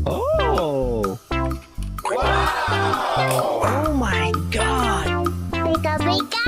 Oh! Oh my God! Bika-bika.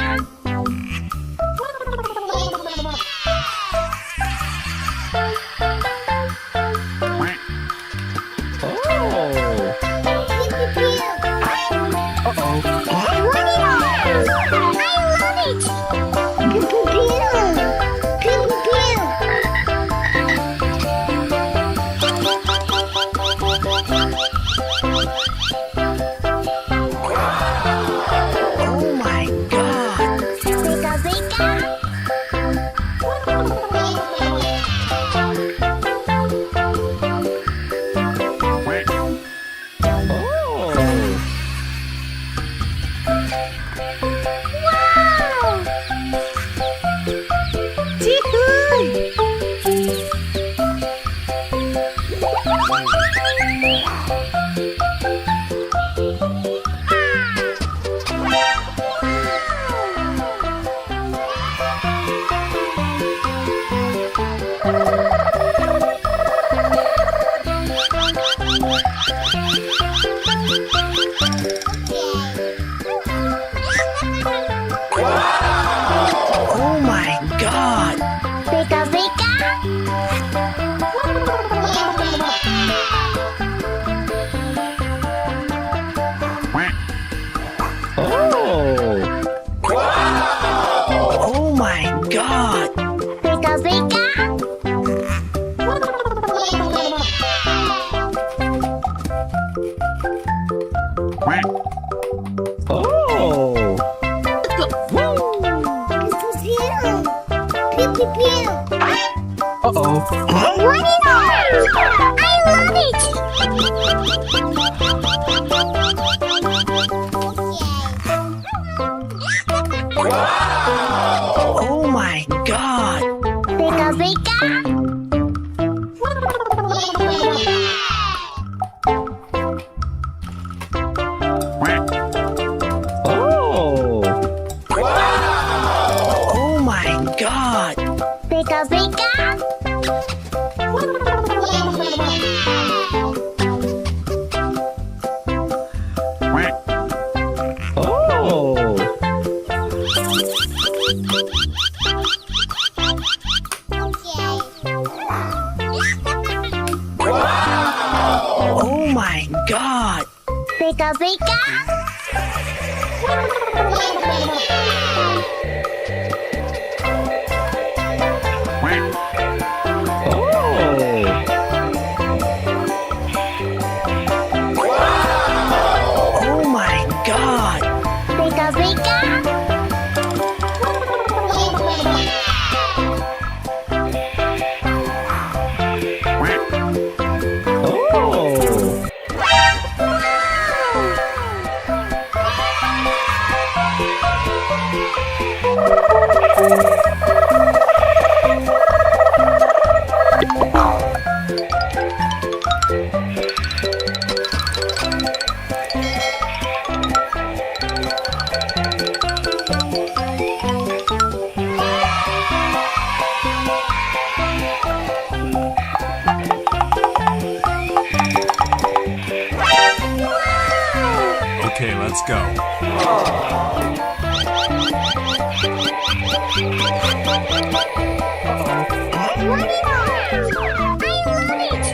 Oh my God! Bika-bika. Oh! Oh my God! Bika-bika. Oh! Uh-oh! What is that? I love it. Oh my God! Bika-bika. Oh! Oh my God! Bika-bika. Oh! Oh my God! Bika-bika. Oh my God! Bika-bika. Oh! Okay, let's go. What is that? I love it.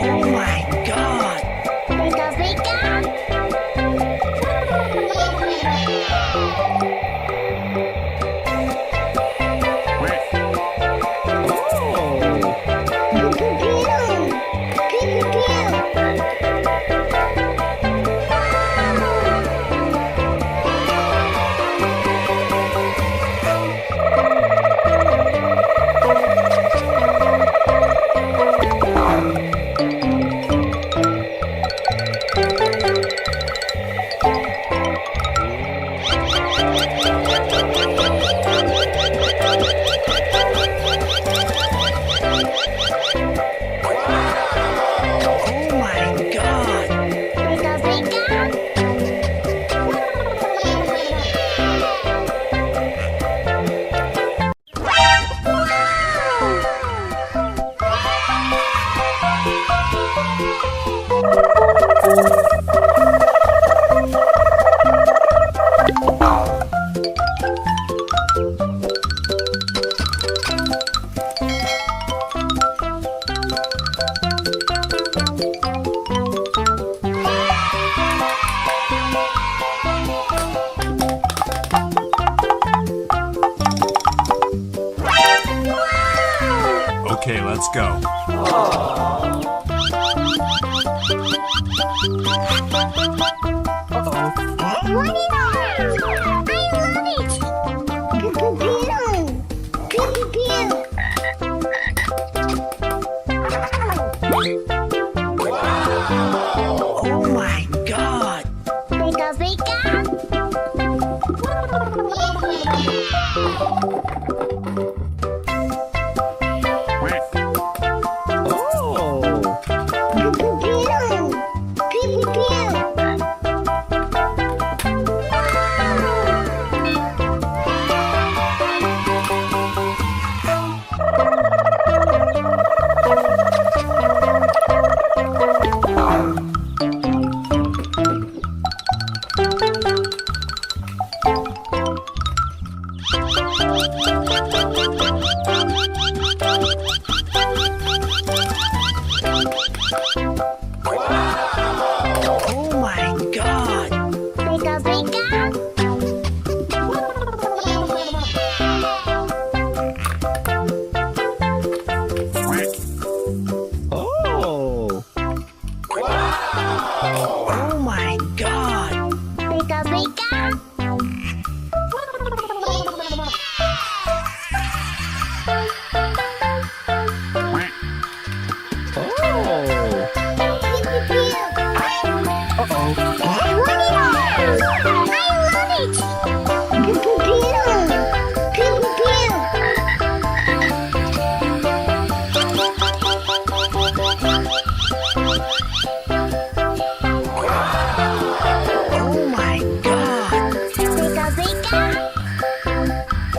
Oh my God! Bika-bika. Oh! go. What is that? I love it! Pew, pew, pew. Oh my god. Pika, pika. Oh. Pew, pew, pew. Oh my god. Pika, pika. Oh. Oh my god. Pika, pika. Oh. Pew, pew, pew. Uh-oh. What is that? I love it! Pew, pew, pew. Pew, pew, pew. Oh my god. Pika, pika. Oh.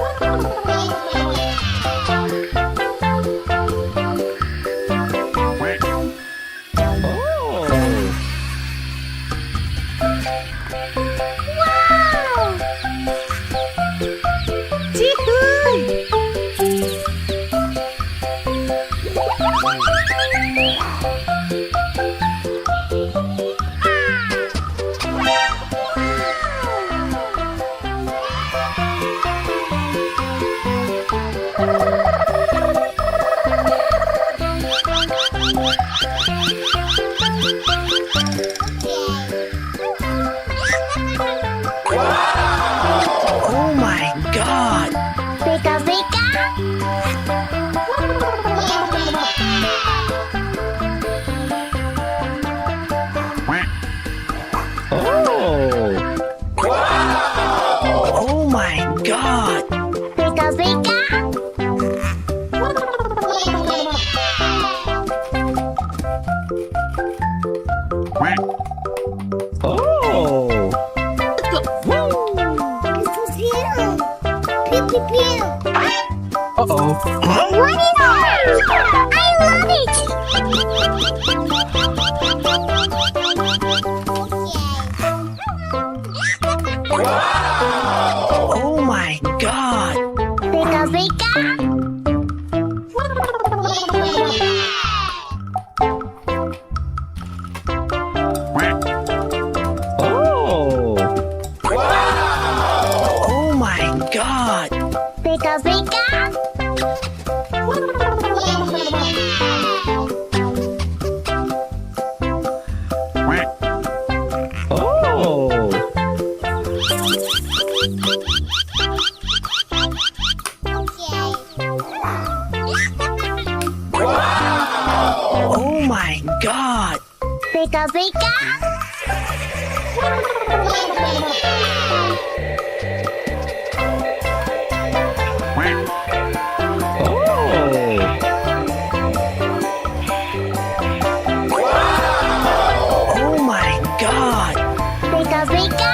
Wow! Oh my god. Pika, pika. Oh. Oh my god. Pika, pika. Oh. Pew, pew, pew. Uh-oh. What is that? I love it! Oh my god. Pika, pika. Oh. Oh my god. Pika, pika. Oh. Oh my god. Pika, pika. Oh my god. Pika, pika.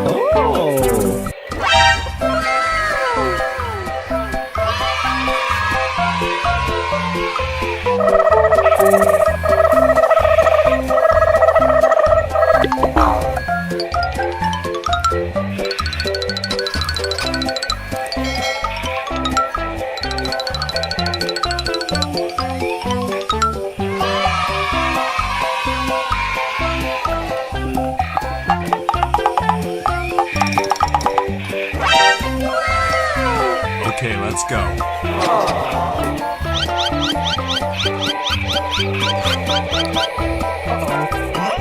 Oh. let's go.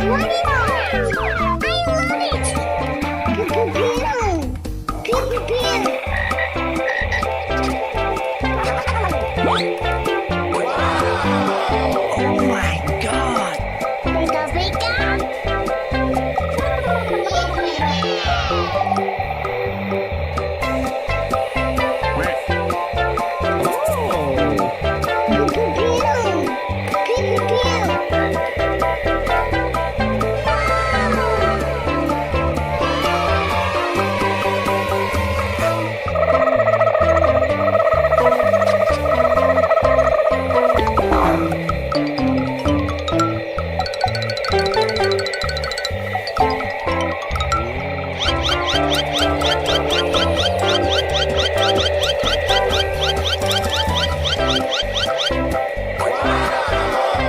What is that? I love it! Pew, pew, pew! Pew, pew, pew! Oh my god. Pika, pika! Oh. Pew, pew, pew! Pew, pew, pew!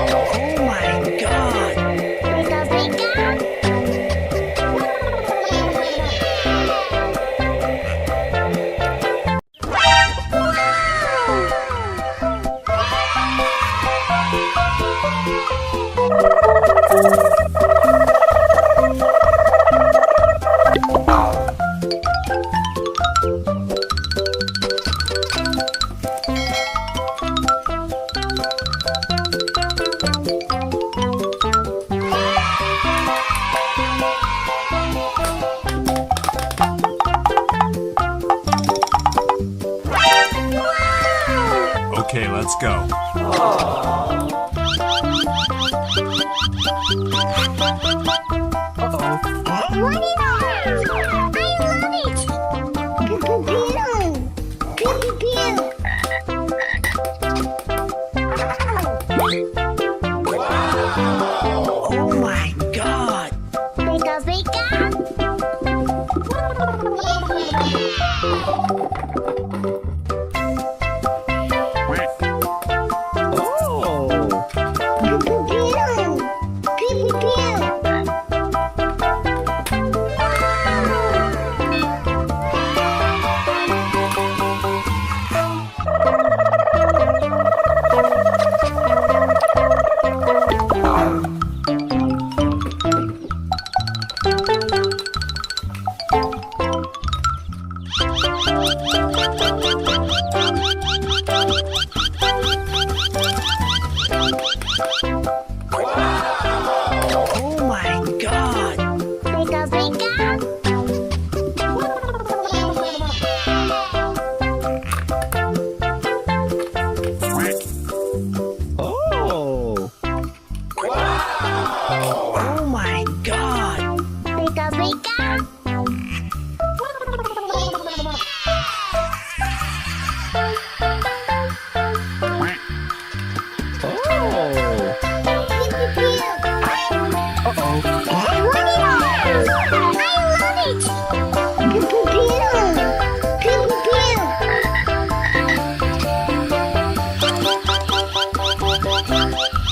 Oh my god. Pika, pika! Okay, let's go. What is that?